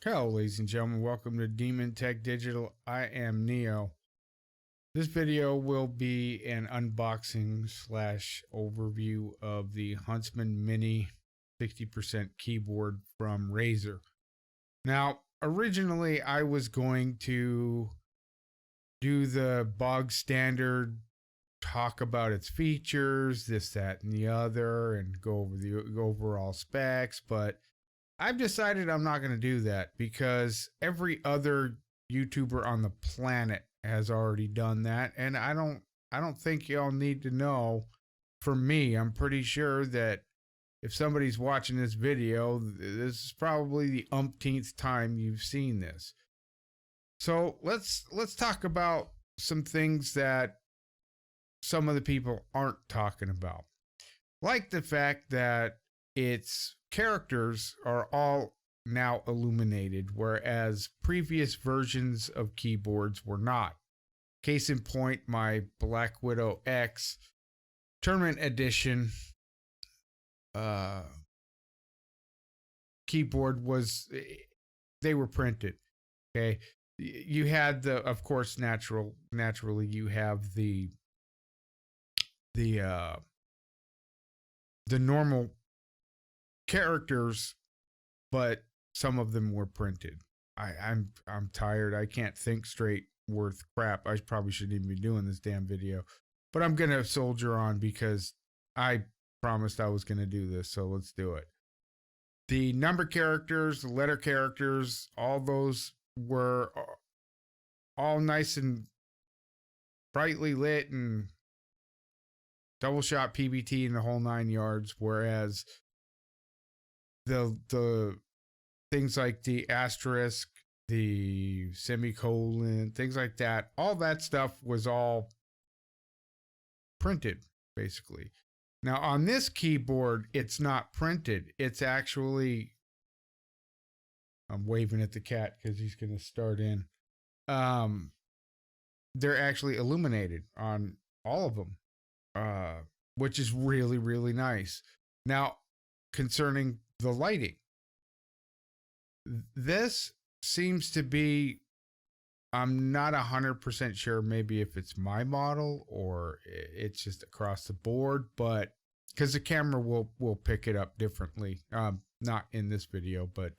Hello, ladies and gentlemen. Welcome to Demon Tech Digital. I am Neo. This video will be an unboxing slash overview of the Huntsman Mini 60% keyboard from Razer. Now, originally I was going to do the bog standard, talk about its features, this, that, and the other, and go over the overall specs, but I've decided I'm not going to do that because every other YouTuber on the planet has already done that, and I don't think y'all need to know. For me, I'm pretty sure that if somebody's watching this video, this is probably the umpteenth time you've seen this. So let's talk about some things that some of the people aren't talking about, like the fact that its characters are all now illuminated, whereas previous versions of keyboards were not. Case in point, my Black Widow X Tournament Edition keyboard they were printed. Okay, you had of course, naturally you have the normal characters, but some of them were printed. I'm tired. I can't think straight worth crap. I probably shouldn't even be doing this damn video, but I'm gonna soldier on because I promised I was gonna do this, so let's do it. The number characters, the letter characters, all those were all nice and brightly lit and double shot PBT in the whole 9 yards, whereas the things like the asterisk, the semicolon, things like that, all that stuff was all printed, basically. Now, on this keyboard, it's not printed. It's actually, I'm waving at the cat because he's going to start in. They're actually illuminated on all of them, which is really, really nice. Now, concerning the lighting, this seems to be, I'm not 100% sure, maybe if it's my model or it's just across the board, but because the camera will pick it up differently, not in this video, but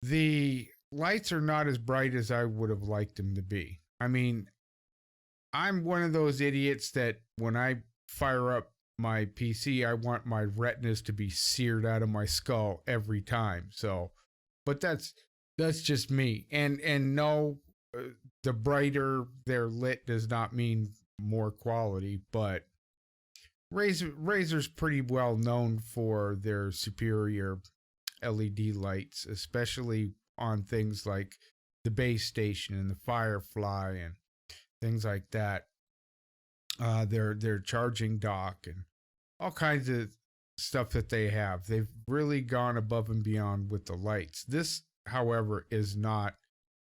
the lights are not as bright as I would have liked them to be. I mean, I'm one of those idiots that when I fire up my PC, I want my retinas to be seared out of my skull every time. So, but that's just me. And no, the brighter they're lit does not mean more quality, but Razer's pretty well known for their superior LED lights, especially on things like the base station and the Firefly and things like that. Their charging dock and all kinds of stuff that they have. They've really gone above and beyond with the lights. This, however, is not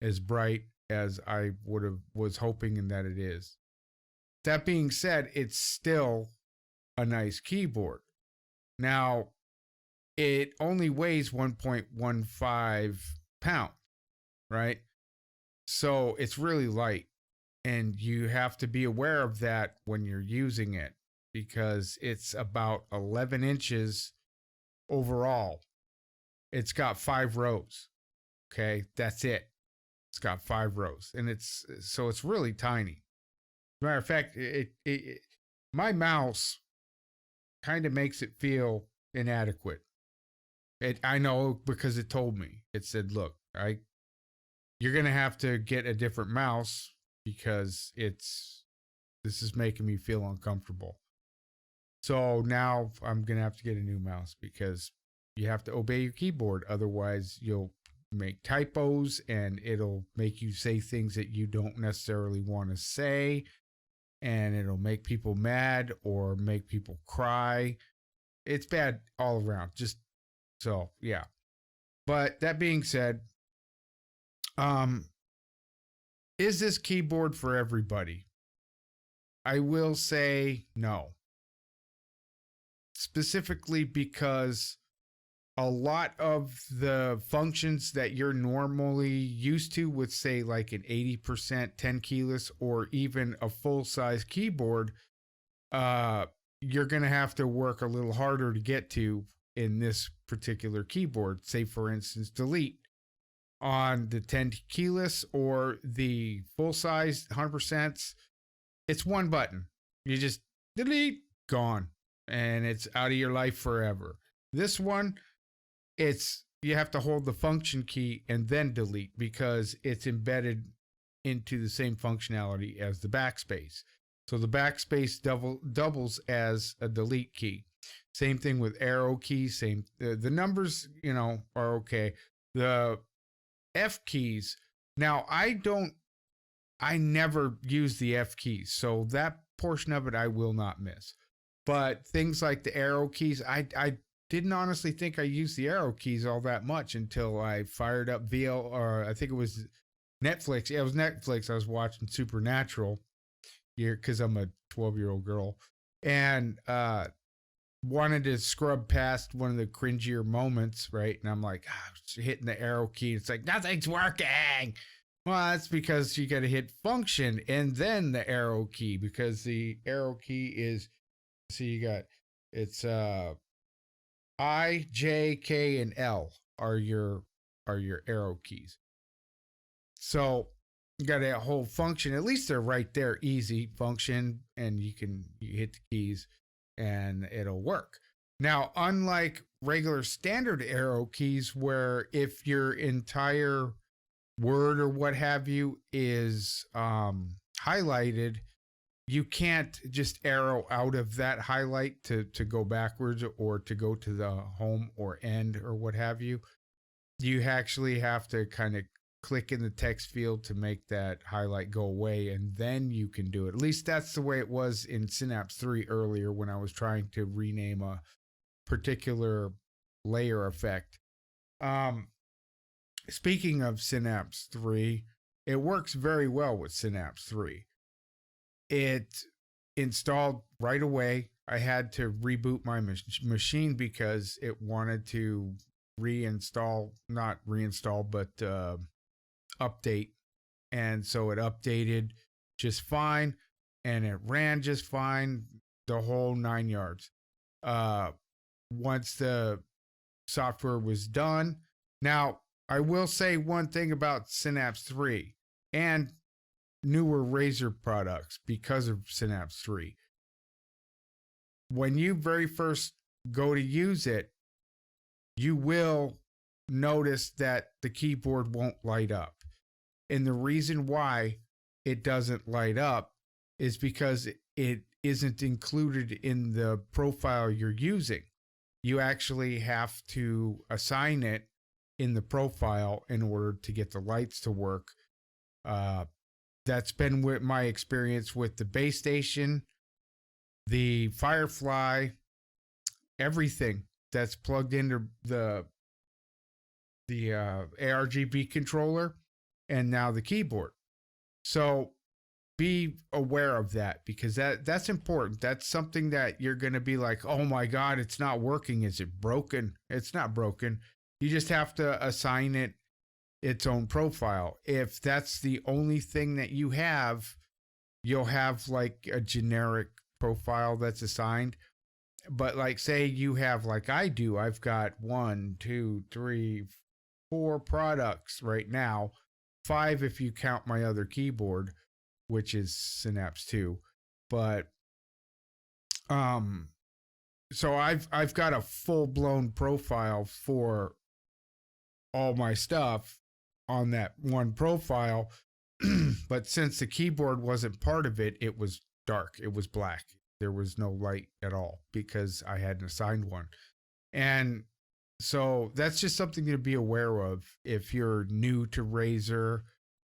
as bright as I was hoping and that it is. That being said, it's still a nice keyboard. Now, it only weighs 1.15 pounds, right? So it's really light. And you have to be aware of that when you're using it because it's about 11 inches overall. It's got 5 rows. Okay, that's it. It's got 5 rows, and it's really tiny. As a matter of fact, my mouse kind of makes it feel inadequate. I know because it told me. It said, "Look, you're gonna have to get a different mouse because this is making me feel uncomfortable." So now I'm gonna have to get a new mouse because you have to obey your keyboard, otherwise you'll make typos and it'll make you say things that you don't necessarily want to say, and it'll make people mad or make people cry. It's bad all around. Just so, yeah. But that being said, is this keyboard for everybody? I will say no. Specifically because a lot of the functions that you're normally used to with, say, like an 80% 10 keyless or even a full size keyboard, uh, you're going to have to work a little harder to get to in this particular keyboard. Say, for instance, delete on the 10 keyless or the full size 100%. It's one button. You just delete, gone, and it's out of your life forever. This one, it's you have to hold the function key and then delete because it's embedded into the same functionality as the backspace. So the backspace doubles as a delete key. Same thing with arrow keys. Same the numbers, are okay. The F keys. Now I never use the F keys, so that portion of it I will not miss. But things like the arrow keys, I didn't honestly think I used the arrow keys all that much until I fired up VL, or I think it was Netflix. Yeah, it was Netflix. I was watching Supernatural here because I'm a 12-year-old girl and wanted to scrub past one of the cringier moments, right? And I'm like, hitting the arrow key. It's like, nothing's working. Well, that's because you got to hit function and then the arrow key, because the arrow key is, see, you got, it's I, J, K, and L are your arrow keys. So you got a whole function. At least they're right there, easy function, and you hit the keys and it'll work. Now, unlike regular standard arrow keys, where if your entire word or what have you is highlighted, you can't just arrow out of that highlight to go backwards or to go to the home or end or what have you. You actually have to kind of click in the text field to make that highlight go away, and then you can do it. At least that's the way it was in Synapse 3 earlier when I was trying to rename a particular layer effect. Speaking of Synapse 3, it works very well with Synapse 3. It installed right away. I had to reboot my machine because it wanted to not reinstall, but update. And so it updated just fine and it ran just fine, the whole 9 yards. Once the software was done. Now, I will say one thing about Synapse 3 and newer Razer products because of Synapse 3. When you very first go to use it, you will notice that the keyboard won't light up. And the reason why it doesn't light up is because it isn't included in the profile you're using. You actually have to assign it in the profile in order to get the lights to work. That's been with my experience with the base station, the Firefly, everything that's plugged into the ARGB controller, and now the keyboard. So be aware of that, because that's important. That's something that you're going to be like, oh my God, it's not working. Is it broken? It's not broken. You just have to assign it its own profile. If that's the only thing that you have, you'll have like a generic profile that's assigned. But like, say you have, like I do, I've got 1, 2, 3, 4 products right now, 5 if you count my other keyboard, which is Synapse 2. But so I've got a full-blown profile for all my stuff on that one profile. But since the keyboard wasn't part of it, it was dark. It was black. There was no light at all because I hadn't assigned one. And so that's just something to be aware of if you're new to Razer.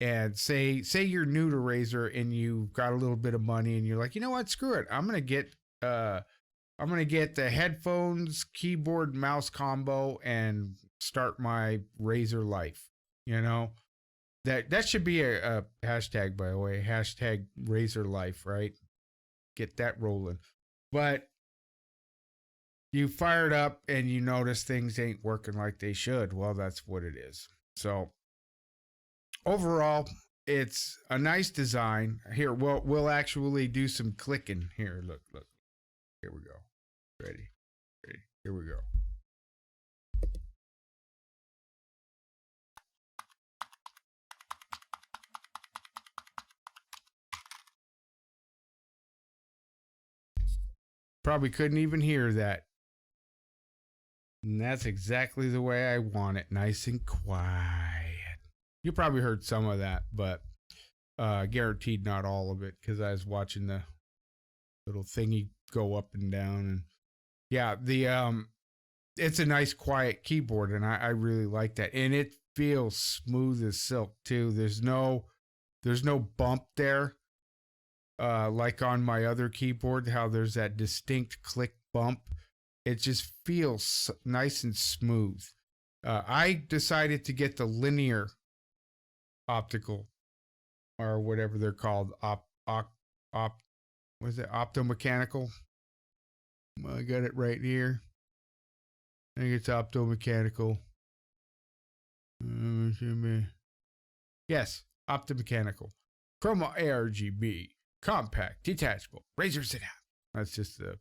And say you're new to Razer and you've got a little bit of money and you're like, you know what, screw it. I'm gonna get the headphones, keyboard, mouse combo and start my Razer life. You know, that should be a hashtag, by the way, hashtag Razer life, right? Get that rolling. But you fire it up and you notice things ain't working like they should. Well, that's what it is. So overall, it's a nice design. Here, we'll actually do some clicking. Here, look. Here we go. Ready. Here we go. Probably couldn't even hear that. And that's exactly the way I want it. Nice and quiet. You probably heard some of that, but guaranteed not all of it, because I was watching the little thingy go up and down. And yeah, it's a nice quiet keyboard, and I really like that. And it feels smooth as silk too. There's no bump there. Like on my other keyboard, how there's that distinct click bump. It just feels nice and smooth. I decided to get the linear optical, or whatever they're called, what is it, optomechanical? I got it right here. I think it's optomechanical. Yes, optomechanical. Chroma ARGB, compact, detachable, Razer Synapse. That's just the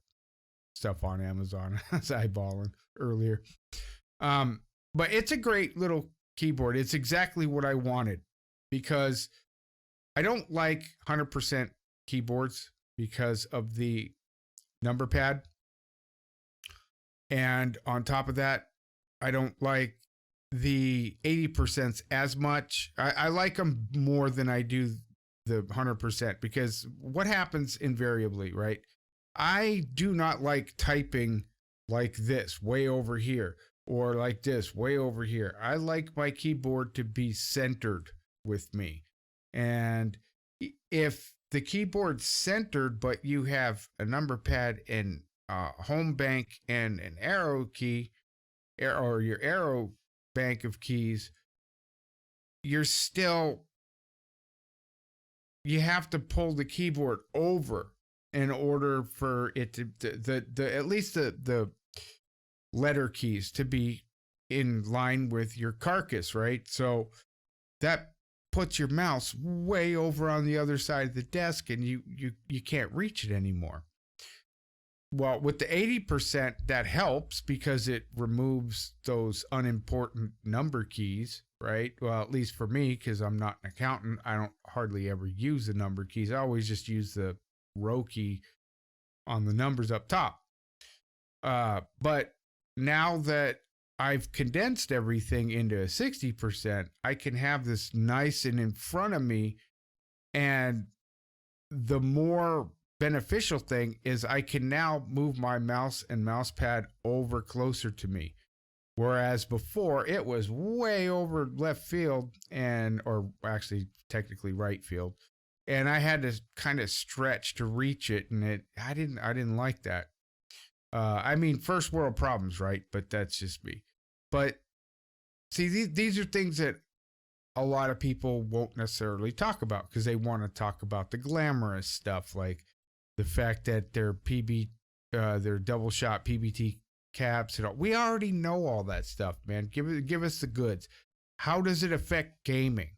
stuff on Amazon. I was eyeballing earlier. But it's a great little keyboard. It's exactly what I wanted, because I don't like 100% keyboards because of the number pad. And on top of that, I don't like the 80% as much. I like them more than I do the 100%, because what happens invariably, right? I do not like typing like this way over here, or like this way over here. I like my keyboard to be centered with me. And if the keyboard's centered, but you have a number pad and home bank and an arrow key, or your arrow bank of keys, you have to pull the keyboard over in order for it to at least the letter keys to be in line with your carcass, right? So that puts your mouse way over on the other side of the desk, and you can't reach it anymore. Well, with the 80%, that helps because it removes those unimportant number keys, right? Well, at least for me, because I'm not an accountant, I don't hardly ever use the number keys. I always just use the row key on the numbers up top. But now that I've condensed everything into a 60%, I can have this nice and in front of me. And the more beneficial thing is I can now move my mouse and mouse pad over closer to me. Whereas before it was way over left field, or actually technically right field. And I had to kind of stretch to reach it. And I didn't like that. I mean, first world problems, right? But that's just me. But see, these are things that a lot of people won't necessarily talk about, because they want to talk about the glamorous stuff, like the fact that their double shot PBT caps and all. We already know all that stuff, man. Give us the goods. How does it affect gaming?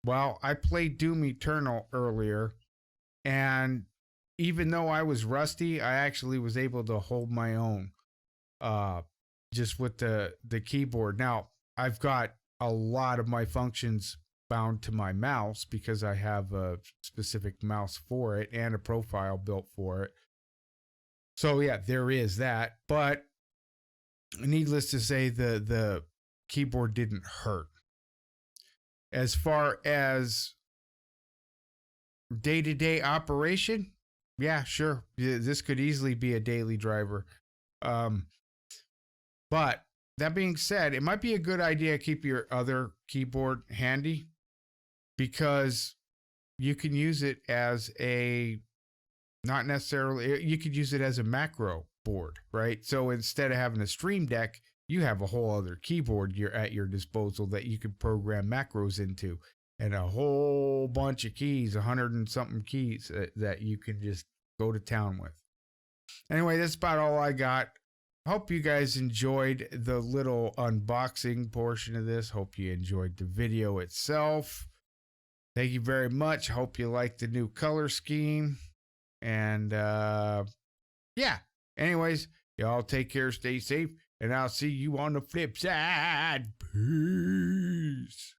Well, I played Doom Eternal earlier, and even though I was rusty, I actually was able to hold my own, just with the keyboard. Now, I've got a lot of my functions bound to my mouse because I have a specific mouse for it and a profile built for it. So yeah, there is that. But needless to say, the keyboard didn't hurt. As far as day-to-day operation, yeah, sure. This could easily be a daily driver. But that being said, it might be a good idea to keep your other keyboard handy, because you can use it as not necessarily, you could use it as a macro board, right? So instead of having a Stream Deck, you have a whole other keyboard at your disposal that you can program macros into, and a whole bunch of keys, 100 and something keys that you can just go to town with. Anyway, that's about all I got. hope you guys enjoyed the little unboxing portion of this. Hope you enjoyed the video itself. Thank you very much. Hope you like the new color scheme. And yeah. Anyways, y'all take care, stay safe, and I'll see you on the flip side. Peace.